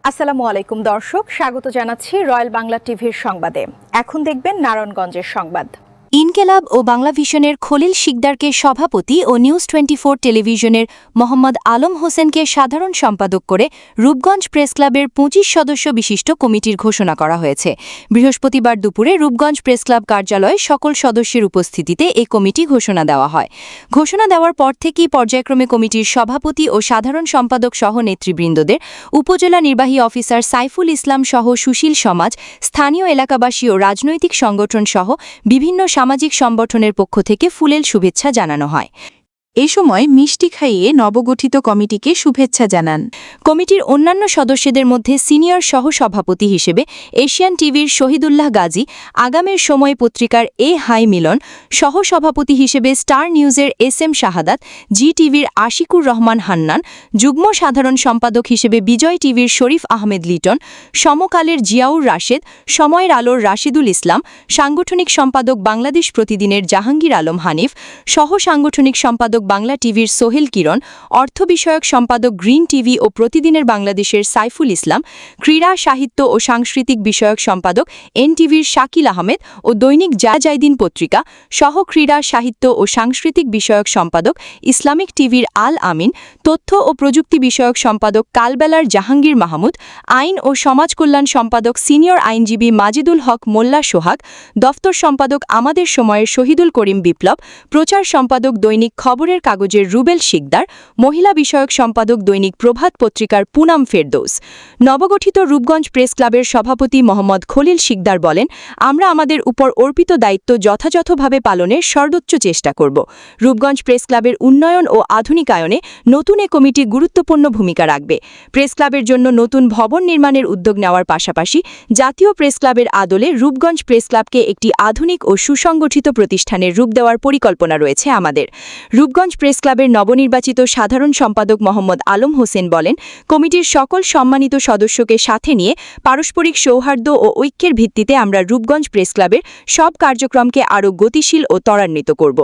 আসসালামু আলাইকুম দর্শক, স্বাগত জানাচ্ছি রয়্যাল বাংলা টিভির সংবাদে। এখন দেখবেন নারায়ণগঞ্জের সংবাদ। ইনকেলাব ও বাংলা ভিশনের খলিল শিকদারকে সভাপতি ও নিউজ 24 টেলিভিশনের মোহাম্মদ আলম হোসেনকে সাধারণ সম্পাদক করে রূপগঞ্জ প্রেস ক্লাবের 25 সদস্য বিশিষ্ট কমিটির ঘোষণা করা হয়েছে। বৃহস্পতিবার দুপুরে রূপগঞ্জ প্রেস ক্লাব কার্যালয়ে সকল সদস্যের উপস্থিতিতে এই কমিটি ঘোষণা দেওয়া হয়। ঘোষণা দেওয়ার পর থেকেই পর্যায়ক্রমে কমিটির সভাপতি ও সাধারণ সম্পাদক সহ নেতৃবৃন্দদের উপজেলা নির্বাহী অফিসার সাইফুল ইসলাম সহ সুশীল সমাজ, স্থানীয় এলাকাবাসী ও রাজনৈতিক সংগঠন সহ বিভিন্ন সামাজিক সংগঠনের পক্ষ থেকে ফুলেল শুভেচ্ছা জানানো হয়। এ সময় মিষ্টি খাইয়ে নবগঠিত কমিটিকে শুভেচ্ছা জানান। কমিটির অন্যান্য সদস্যদের মধ্যে সিনিয়র সহ-সভাপতি হিসেবে এশিয়ান টিভির শহীদুল্লাহ গাজী, আগামের সময় পত্রিকার হাই মিলন, সহ-সভাপতি হিসেবে স্টার নিউজের SM শাহাদাত, জি টিভির আশিকুর রহমান হান্নান, যুগ্ম সাধারণ সম্পাদক হিসেবে বিজয় টিভির শরীফ আহমেদ লিটন, সমকালের জিয়াউর রাশেদ, সময়ের আলোর রাশিদুল ইসলাম, সাংগঠনিক সম্পাদক বাংলাদেশ প্রতিদিনের জাহাঙ্গীর আলম হানিফ, সহ-সাংগঠনিক সম্পাদক বাংলা টিভির সোহেল কিরণ, অর্থ বিষয়ক সম্পাদক গ্রিন টিভি ও প্রতিদিনের বাংলাদেশের সাইফুল ইসলাম, ক্রীড়া, সাহিত্য ও সাংস্কৃতিক বিষয়ক সম্পাদক NTVর শাকিল আহমেদ ও দৈনিক জায়দিন পত্রিকা, সহ ক্রীড়া, সাহিত্য ও সাংস্কৃতিক বিষয়ক সম্পাদক ইসলামিক টিভির আল আমিন, তথ্য ও প্রযুক্তি বিষয়ক সম্পাদক কালবেলার জাহাঙ্গীর মাহমুদ, আইন ও সমাজ কল্যাণ সম্পাদক সিনিয়র আইনজীবী মাজিদুল হক মোল্লা সোহাগ, দফতর সম্পাদক আমাদের সময়ের শহীদুল করিম বিপ্লব, প্রচার সম্পাদক দৈনিক খবরের কাগজের রুবেল শিকদার, মহিলা বিষয়ক সম্পাদক দৈনিক প্রভাত পত্রিকার পুনাম ফেরদৌস। নবগঠিত রূপগঞ্জ প্রেস ক্লাবের সভাপতি মোহাম্মদ খলিল শিকদার বলেন, আমরা আমাদের উপর অর্পিত দায়িত্ব যথাযথভাবে পালনের সর্বোচ্চ চেষ্টা করব। রূপগঞ্জ প্রেস ক্লাবের উন্নয়ন ও আধুনিকায়নে নতুন এ কমিটি গুরুত্বপূর্ণ ভূমিকা রাখবে। প্রেস ক্লাবের জন্য নতুন ভবন নির্মাণের উদ্যোগ নেওয়ার পাশাপাশি জাতীয় প্রেস ক্লাবের আদলে রূপগঞ্জ প্রেস ক্লাবকে একটি আধুনিক ও সুসংগঠিত প্রতিষ্ঠানের রূপ দেওয়ার পরিকল্পনা রয়েছে আমাদের। রূপগঞ্জ প্রেস ক্লাবের নবনির্বাচিত সাধারণ সম্পাদক মোহাম্মদ আলম হোসেন বলেন, কমিটির সকল সম্মানিত সদস্যকে সাথে নিয়ে পারস্পরিক সৌহার্দ্য ও ঐক্যের ভিত্তিতে আমরা রূপগঞ্জ প্রেস ক্লাবের সব কার্যক্রমকে আরও গতিশীল ও ত্বরান্বিত করব।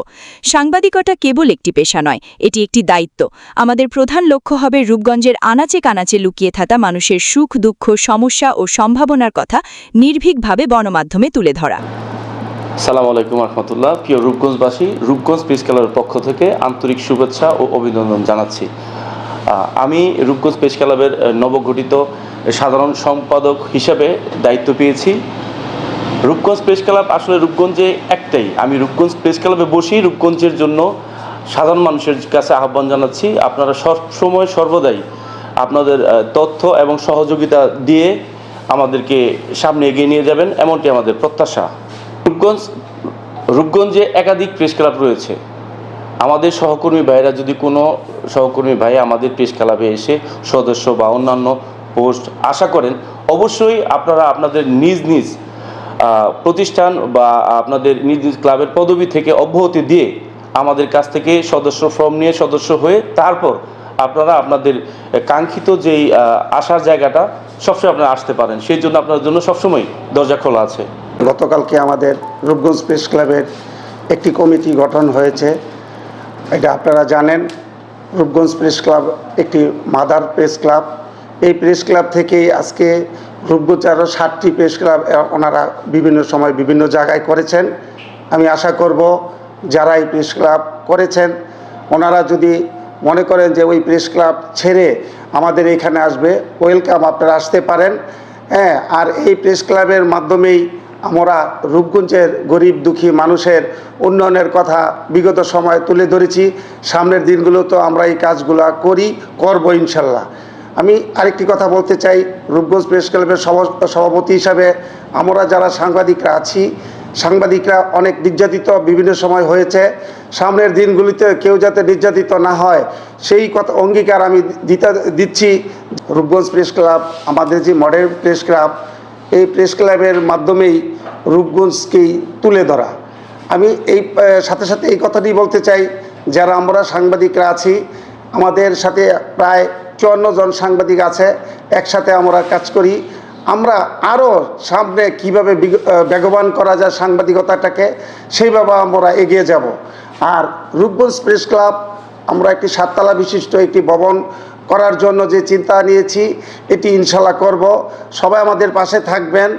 সাংবাদিকতা কেবল একটি পেশা নয়, এটি একটি দায়িত্ব। আমাদের প্রধান লক্ষ্য হবে রূপগঞ্জের আনাচে কানাচে লুকিয়ে থাকা মানুষের সুখ, দুঃখ, সমস্যা ও সম্ভাবনার কথা নির্ভীকভাবে গণমাধ্যমে তুলে ধরা। আসসালামু আলাইকুম রহমতুল্লাহ। প্রিয় রূপগঞ্জবাসী, রূপগঞ্জ প্রেস ক্লাবের পক্ষ থেকে আন্তরিক শুভেচ্ছা ও অভিনন্দন জানাচ্ছি। আমি রূপগঞ্জ প্রেস ক্লাবের নবগঠিত সাধারণ সম্পাদক হিসেবে দায়িত্ব পেয়েছি। রূপগঞ্জ প্রেস ক্লাব আসলে রূপগঞ্জে একটাই। আমি রূপগঞ্জ প্রেস ক্লাবে বসি রূপগঞ্জের জন্য সাধারণ মানুষের কাছে আহ্বান জানাচ্ছি, আপনারা সবসময় সর্বদাই আপনাদের তথ্য এবং সহযোগিতা দিয়ে আমাদেরকে সামনে এগিয়ে নিয়ে যাবেন, এমনটি আমাদের প্রত্যাশা। রূপগঞ্জে একাধিক প্রেস ক্লাব রয়েছে। আমাদের সহকর্মী ভাইরা যদি কোনো সহকর্মী ভাই আমাদের প্রেস ক্লাবে এসে সদস্য বা অন্যান্য পোস্ট আশা করেন, অবশ্যই আপনারা আপনাদের নিজ নিজ প্রতিষ্ঠান বা আপনাদের নিজ নিজ ক্লাবের পদবি থেকে অব্যাহতি দিয়ে আমাদের কাছ থেকে সদস্য ফর্ম নিয়ে সদস্য হয়ে তারপর আপনারা আপনাদের কাঙ্ক্ষিত যেই আসার জায়গাটা সবসময় আপনারা আসতে পারেন। সেই জন্য আপনার জন্য সবসময় দরজা খোলা আছে। গতকালকে আমাদের রূপগঞ্জ প্রেস ক্লাবের একটি কমিটি গঠন হয়েছে। এটা আপনারা জানেন, রূপগঞ্জ প্রেস ক্লাব একটি মাদার প্রেস ক্লাব। এই প্রেস ক্লাব থেকেই আজকে রূপগঞ্জে আরও 7টি প্রেস ক্লাব ওনারা বিভিন্ন সময় বিভিন্ন জায়গায় করেছেন। আমি আশা করব যারা এই প্রেস ক্লাব করেছেন ওনারা যদি মনে করেন যে ওই প্রেস ক্লাব ছেড়ে আমাদের এখানে আসবে, ওয়েলকাম, আপনারা আসতে পারেন। হ্যাঁ, আর এই প্রেস ক্লাবের মাধ্যমেই আমরা রূপগঞ্জের গরিব দুঃখী মানুষের উন্নয়নের কথা বিগত সময়ে তুলে ধরেছি। সামনের দিনগুলো তো আমরা এই কাজগুলো করব ইনশাল্লাহ। আমি আরেকটি কথা বলতে চাই, রূপগঞ্জ প্রেস ক্লাবের সভাপতি হিসাবে আমরা যারা সাংবাদিকরা আছি, সাংবাদিকরা অনেক নির্যাতিত বিভিন্ন সময় হয়েছে। সামনের দিনগুলিতে কেউ যাতে নির্যাতিত না হয় সেই কথা অঙ্গীকার আমি দিচ্ছি। রূপগঞ্জ প্রেস ক্লাব আমাদের যে মডেল প্রেস ক্লাব, এই প্রেস ক্লাবের মাধ্যমেই রূপগঞ্জকেই তুলে ধরা। আমি এই সাথে সাথে এই কথাটি বলতে চাই, যারা আমরা সাংবাদিকরা আছি, আমাদের সাথে প্রায় 54 জন সাংবাদিক আছে, একসাথে আমরা কাজ করি। আমরা আরও সামনে কীভাবে বেগবান করা যায় সাংবাদিকতাটাকে, সেইভাবে আমরা এগিয়ে যাব। আর রূপগঞ্জ প্রেস ক্লাব আমরা একটি 7 তলা বিশিষ্ট একটি ভবন করার জন্য যে চিন্তা নিয়েছি এটি ইনশাল্লাহ করব। সবাই আমাদের পাশে থাকবেন,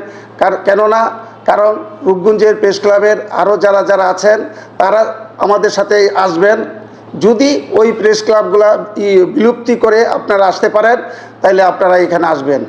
কেননা কারণ রূপগঞ্জের প্রেস ক্লাবের আরও যারা আছেন তারা আমাদের সাথে আসবেন। যদি ওই প্রেস ক্লাবগুলা বিলুপ্তি করে আপনারা আসতে পারেন তাহলে আপনারা এখানে আসবেন।